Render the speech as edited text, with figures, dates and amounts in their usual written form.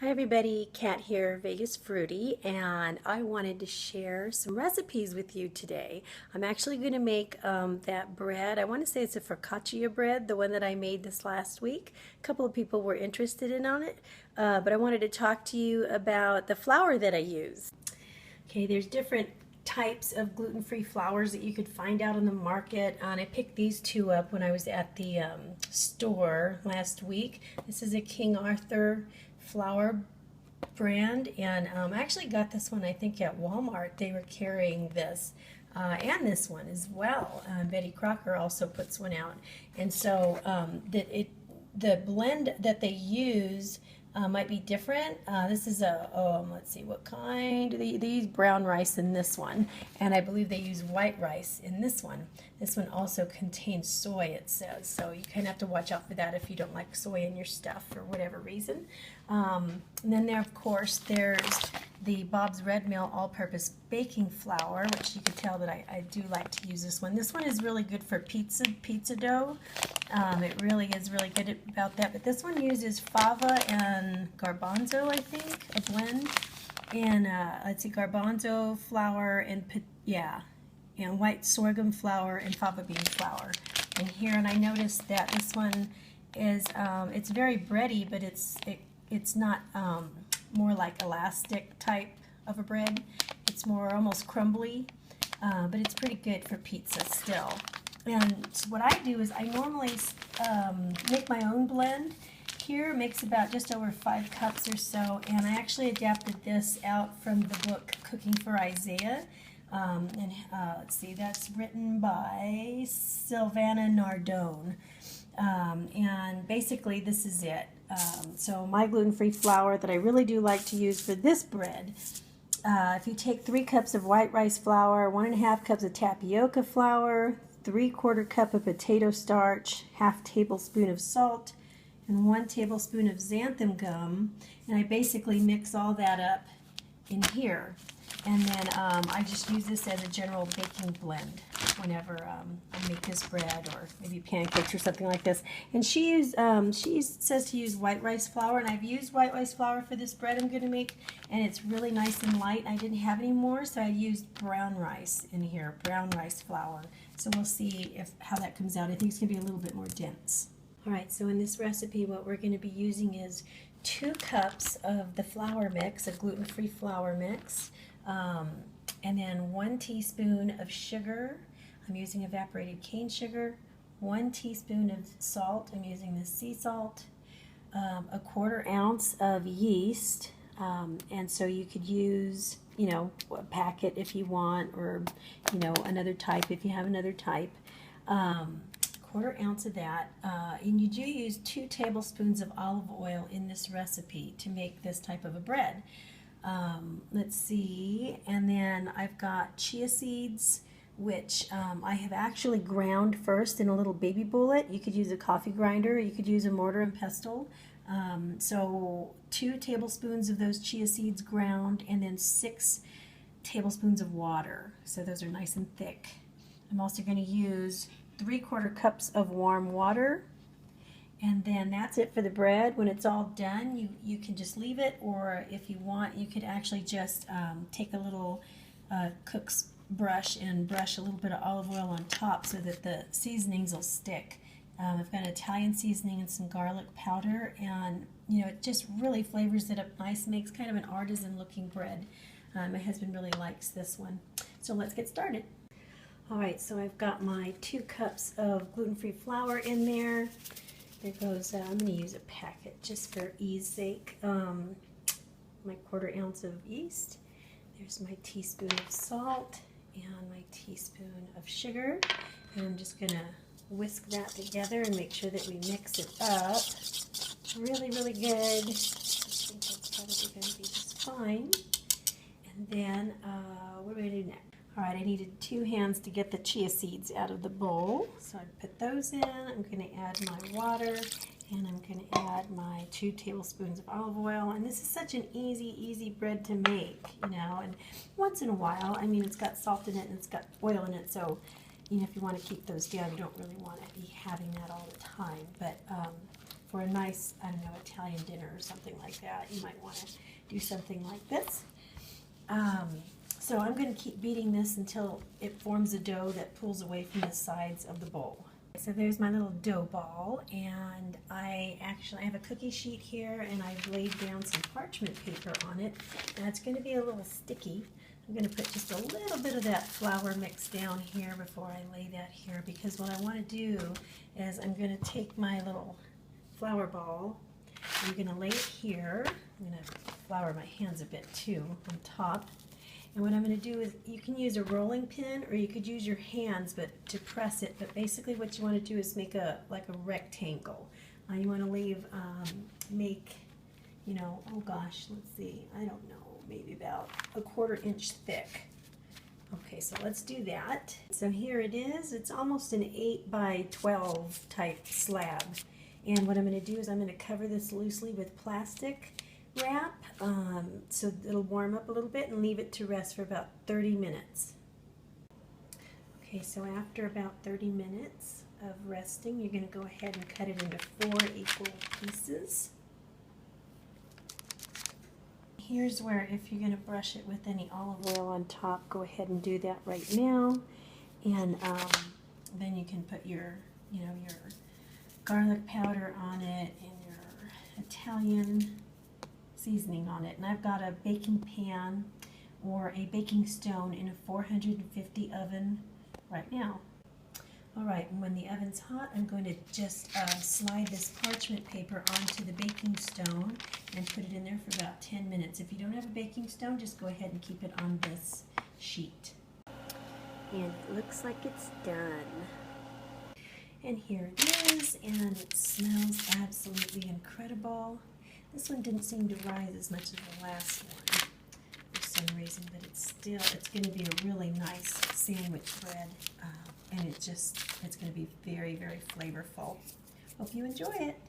Hi everybody, Kat here, Vegas Fruity, and I wanted to share some recipes with you today. I'm actually going to make that bread. I want to say it's a focaccia bread, the one that I made this last week. A couple of people were interested in on it, but I wanted to talk to you about the flour that I use. Okay, there's different types of gluten-free flours that you could find out on the market, and I picked these two up when I was at the store last week. This is a King Arthur flour brand, and I actually got this one I think at Walmart. They were carrying this and this one as well. Betty Crocker also puts one out, and so the blend that they use might be different. This is let's see, what kind? They use brown rice in this one, and I believe they use white rice in this one. This one also contains soy, it says, so you kind of have to watch out for that if you don't like soy in your stuff for whatever reason. And then there, of course, there's the Bob's Red Mill all-purpose baking flour, which you can tell that I do like to use this one. This one is really good for pizza dough. It really is really good about that. But this one uses fava and garbanzo, I think, a blend. And let's see, garbanzo flour and and white sorghum flour and fava bean flour in here. And I noticed that this one is it's very bready, but it's not more like elastic type of a bread. It's more almost crumbly, but it's pretty good for pizza still. And so what I do is I normally make my own blend. Here it makes about just over 5 cups or so, and I actually adapted this out from the book Cooking for Isaiah. Let's see, that's written by Silvana Nardone. And basically this is it. So my gluten-free flour that I really do like to use for this bread, if you take 3 cups of white rice flour, 1½ cups of tapioca flour, 3/4 cup of potato starch, ½ tablespoon of salt, and 1 tablespoon of xanthum gum, and I basically mix all that up in here. And then I just use this as a general baking blend whenever I make this bread or maybe pancakes or something like this. And she says to use white rice flour, and I've used white rice flour for this bread I'm going to make, and it's really nice and light. I didn't have any more, so I used brown rice in here, brown rice flour. So we'll see how that comes out. I think it's going to be a little bit more dense. All right, so in this recipe what we're going to be using is 2 cups of the flour mix, a gluten-free flour mix, and then 1 teaspoon of sugar. I'm using evaporated cane sugar. 1 teaspoon of salt. I'm using the sea salt. 1/4 ounce of yeast, and so you could use, a packet if you want, or another type if you have another type. 1/4 ounce of that, and you do use 2 tablespoons of olive oil in this recipe to make this type of a bread. Let's see, and then I've got chia seeds, which I have actually ground first in a little baby bullet. You could use a coffee grinder, or you could use a mortar and pestle. So 2 tablespoons of those chia seeds ground, and then 6 tablespoons of water. So those are nice and thick. I'm also going to use 3/4 cups of warm water, and then that's it for the bread. When it's all done, you can just leave it, or if you want, you could actually just take a little cook's brush and brush a little bit of olive oil on top so that the seasonings will stick. I've got Italian seasoning and some garlic powder, and it just really flavors it up nice, makes kind of an artisan looking bread. My husband really likes this one. So let's get started. Alright, so I've got my 2 cups of gluten-free flour in there. There goes, I'm going to use a packet just for ease sake. My 1/4 ounce of yeast. There's my teaspoon of salt and my teaspoon of sugar. And I'm just going to whisk that together and make sure that we mix it up really, really good. I think that's probably going to be just fine. And then, what do I do next? Alright, I needed 2 hands to get the chia seeds out of the bowl, so I put those in. I'm going to add my water, and I'm going to add my 2 tablespoons of olive oil. And this is such an easy bread to make, and once in a while, I mean, it's got salt in it and it's got oil in it, so if you want to keep those down, you don't really want to be having that all the time. But for a nice, I don't know, Italian dinner or something like that. You might want to do something like this. So I'm going to keep beating this until it forms a dough that pulls away from the sides of the bowl. So there's my little dough ball, and I have a cookie sheet here, and I've laid down some parchment paper on it. Now it's going to be a little sticky. I'm going to put just a little bit of that flour mix down here before I lay that here, because what I want to do is I'm going to take my little flour ball, I'm going to lay it here. I'm going to flour my hands a bit too on top. And what I'm going to do is, you can use a rolling pin or you could use your hands to press it, but basically what you want to do is make like a rectangle. You want to make, you know, oh gosh, let's see, I don't know, maybe about a 1/4 inch thick. Okay, so let's do that. So here it is. It's almost an 8 by 12 type slab. And what I'm going to do is I'm going to cover this loosely with plastic wrap so it'll warm up a little bit, and leave it to rest for about 30 minutes. Okay, so after about 30 minutes of resting, you're going to go ahead and cut it into 4 equal pieces. Here's where, if you're going to brush it with any olive oil on top, go ahead and do that right now. And then you can put your garlic powder on it and your Italian seasoning on it. And I've got a baking pan or a baking stone in a 450 oven right now. Alright, and when the oven's hot, I'm going to just slide this parchment paper onto the baking stone and put it in there for about 10 minutes. If you don't have a baking stone, just go ahead and keep it on this sheet. And it looks like it's done. And here it is, and it smells absolutely incredible. This one didn't seem to rise as much as the last one for some reason, but it's going to be a really nice sandwich bread, and it's going to be very, very flavorful. Hope you enjoy it.